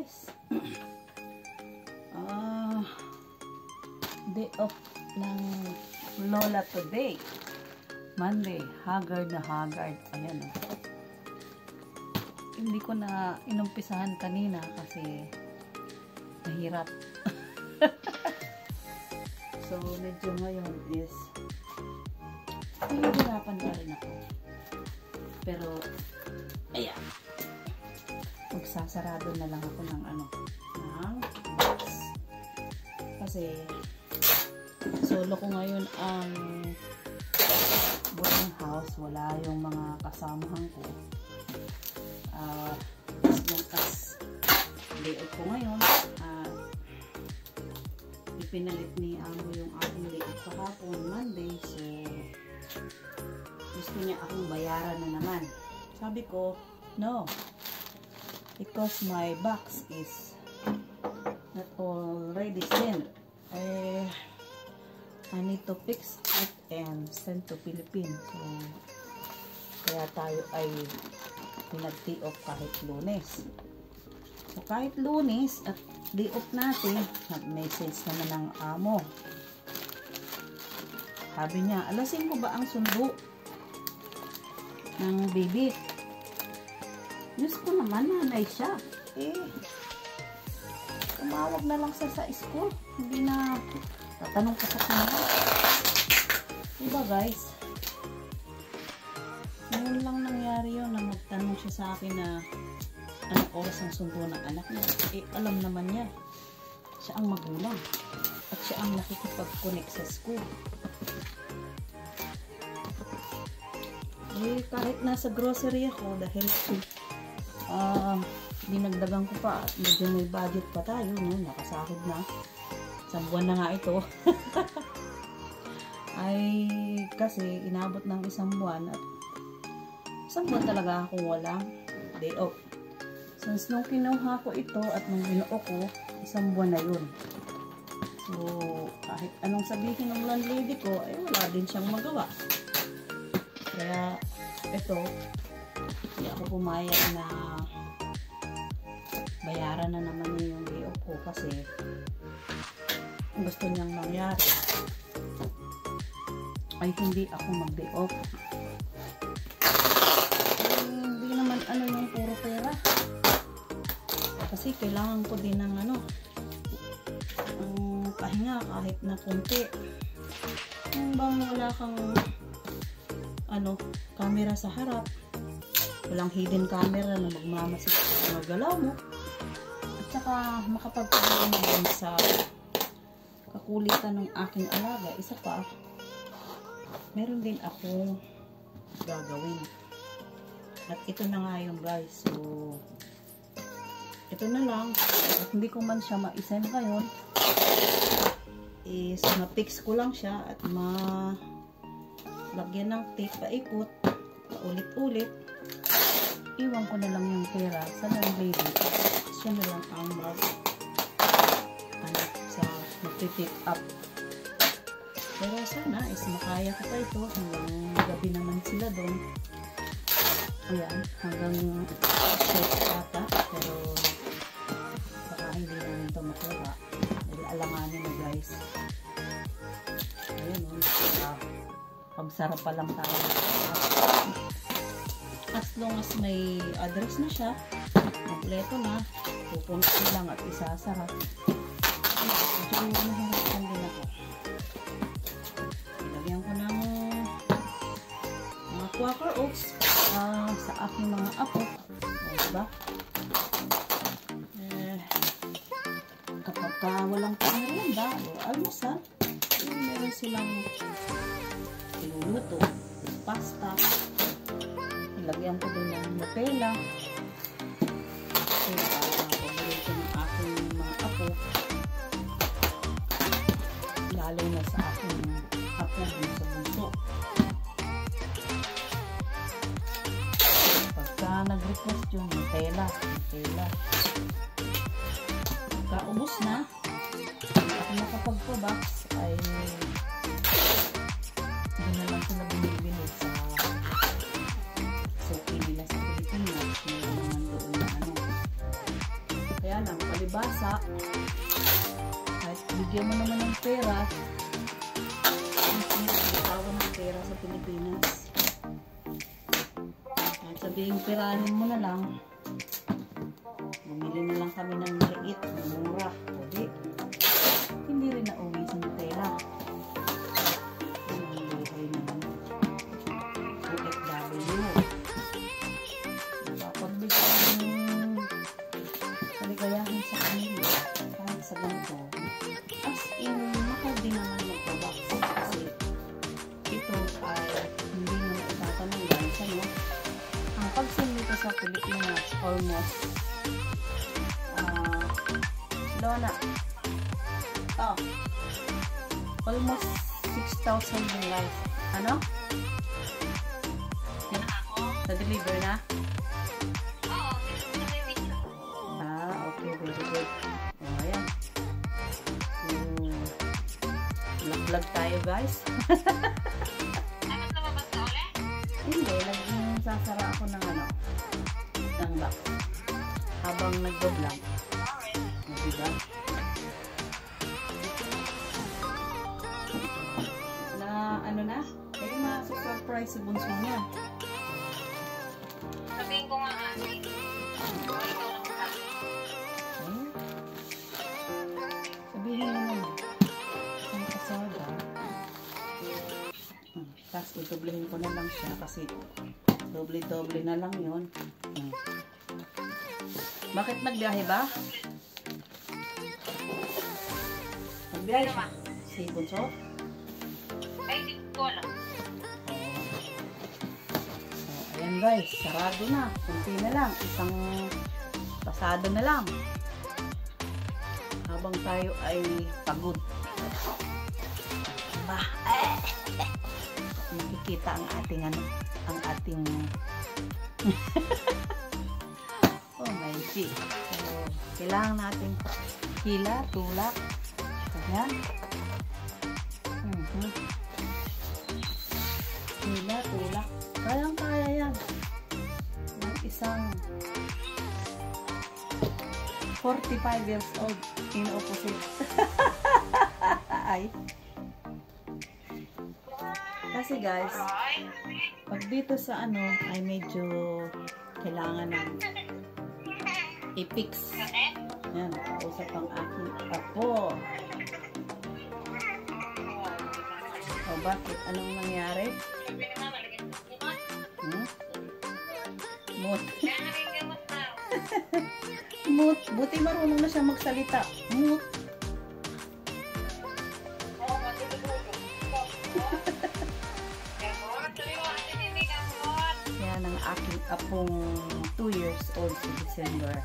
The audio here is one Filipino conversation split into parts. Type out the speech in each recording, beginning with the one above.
guys. Day off ng Lola today. Monday. Haggard na haggard. Ayan o. Hindi ko na inumpisahan kanina kasi mahirap. So, medyo ngayon is nahihirapan pa rin ako. Pero, ayan. Magsasarado na lang ako ng ng box. Kasi, solo ko ngayon ang boarding house. Wala yung mga kasamahan ko. As layout ko ngayon. Ipinalit ni Amo yung aking layout kahapon, Monday. So, gusto niya akong bayaran na naman. Sabi ko, no. Because my box is not already sent. I need to fix it and send to Philippines. So, kaya tayo ay pinag-day off kahit Lunes. So, kahit Lunes at day off natin, nag-message naman ng Amo. Sabi niya, alasin ko ba ang sundo ng baby? Diyos ko naman, nanay siya. Tumawag na lang sa school. Hindi na tatanong pa sa kanya. Diba guys? Ngayon lang nangyari yun na magtanong siya sa akin na anong oras ang sundo ng anak niya. Alam naman niya. Siya ang magulang. At siya ang nakikipag-connect sa school. Kahit nasa grocery ako dahil dinagdagan ko pa, medyo may budget pa tayo, no? Nakasahod na. Isang buwan na nga ito. Ay, kasi inabot ng isang buwan at isang buwan talaga akong walang day off. Since nung kinuha ko ito at nung binuo ko, isang buwan na yun. So, kahit anong sabihin ng landlady ko, ay wala din siyang magawa. Kaya, ito, hindi ako pumayag na bayaran na naman niya yung day off ko kasi gusto niyang mangyari ay hindi ako mag-day off. Hindi naman yung puro pera kasi kailangan ko din ng ang pahinga kahit na konti. Kung bang wala kang camera sa harap, walang hidden camera na magmamasid sa mga galaw mo, at saka makapagpagawa naman sa kakulitan ng aking alaga. Isa pa, meron din akong gagawin. At ito na nga yung guys. So, ito na lang. At hindi ko man siya ma-send ngayon. Is, ma-fix ko lang siya at lagyan ng tape paikot, paulit-ulit. Iwan ko na lang yung pera sa landlady. Siya na lang ang mag-pick up. Pero sana is makaya ko pa ito. Hanggang gabi naman sila doon. Ayan, hanggang 6 ata. Pero baka hindi namin ito makuha. Dahil alanganin na guys. Ayan, pagsarap pa lang tayo. As long as may address na siya, kompleto na, pupunta ko lang at isasarap. Medyo nahirapan din ako. Ilagyan ko ng mga Quaker Oats sa aking mga apo. Diba? Kapag walang pangmerienda o almusal, meron silang iluluto, pasta. Ilagyan ko din ng Nutella. Kasi paborito ng aking mga apo. Lalo na sa aking apo bunso-bunso. Pagka nag-request yung Nutella. Pagka ubos na, at nakapagpa-box ay hindi na lang sila binibili sa suki nila sa Pilipinas. May naman doon na Kaya lang, nabasa, kahit bigyan mo naman ng pera, hindi tawag ng pera sa Pilipinas. Kahit sabihin perahin mo na lang, bumili na lang kami ng maliit, mura, pwede. Hindi rin nauwi sa pera. Ang buhay naman. OFW. Napapagbigay ng kaligayahan sa kanila. Kahit sa ganito. As in, mahal din naman magpabak. Kasi ito ay hindi mo na itatanong guys. Ano? Ang pagsin nito sa Pilipinas, almost Lona. Oh. Almost 6,000 yung guys. Ano? Na-deliver na? Okay. Very good. Oh, ayan. Vlog tayo guys. Hindi. Nagsasara ako ng ng box. Habang nag-vlog. Diba? Na kaya ma-surprise si bunso niya. Sabihin ko nga kasi. Sabihin mo naman. Ang kasada. Tapos idoblehin ko na lang siya kasi doble-doble na lang yun. Bakit nagbiyahe ba? Nagbiyahe siya? Si bunso? Ay, hindi ko alam. Ayan guys, sarado na. Kunti na lang. Isang pasado na lang. Habang tayo ay pagod. Makikita ang ating oh my God. So, kailangan natin hila, tulak. Ayan. Hila, tulak. Kayang-kaya yan. Ng isang 45 years old in opposite. Ay. Kasi guys, pag dito sa ay medyo kailangan ng i-fix. Yan, kausap ang aking apo. O bakit? Anong nangyari? Mut. Mut. Buti marunong na siya magsalita. Mut. Yan ang aking apong 2 years old si December.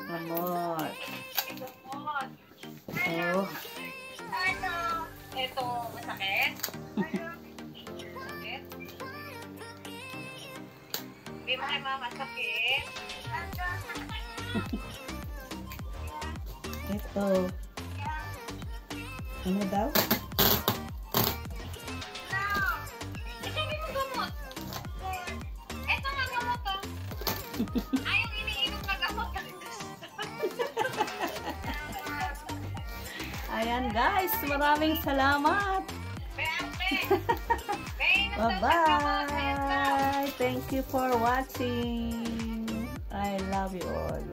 Mamot. Oh. Ito, masakit? Hindi mo kayo masakit? Ito. Ano daw? Ito, may gamot. Ito nga gamot to. Ayaw iniinom na gamot. Ayan guys, maraming salamat. Bye-bye. Thank you for watching. I love you all.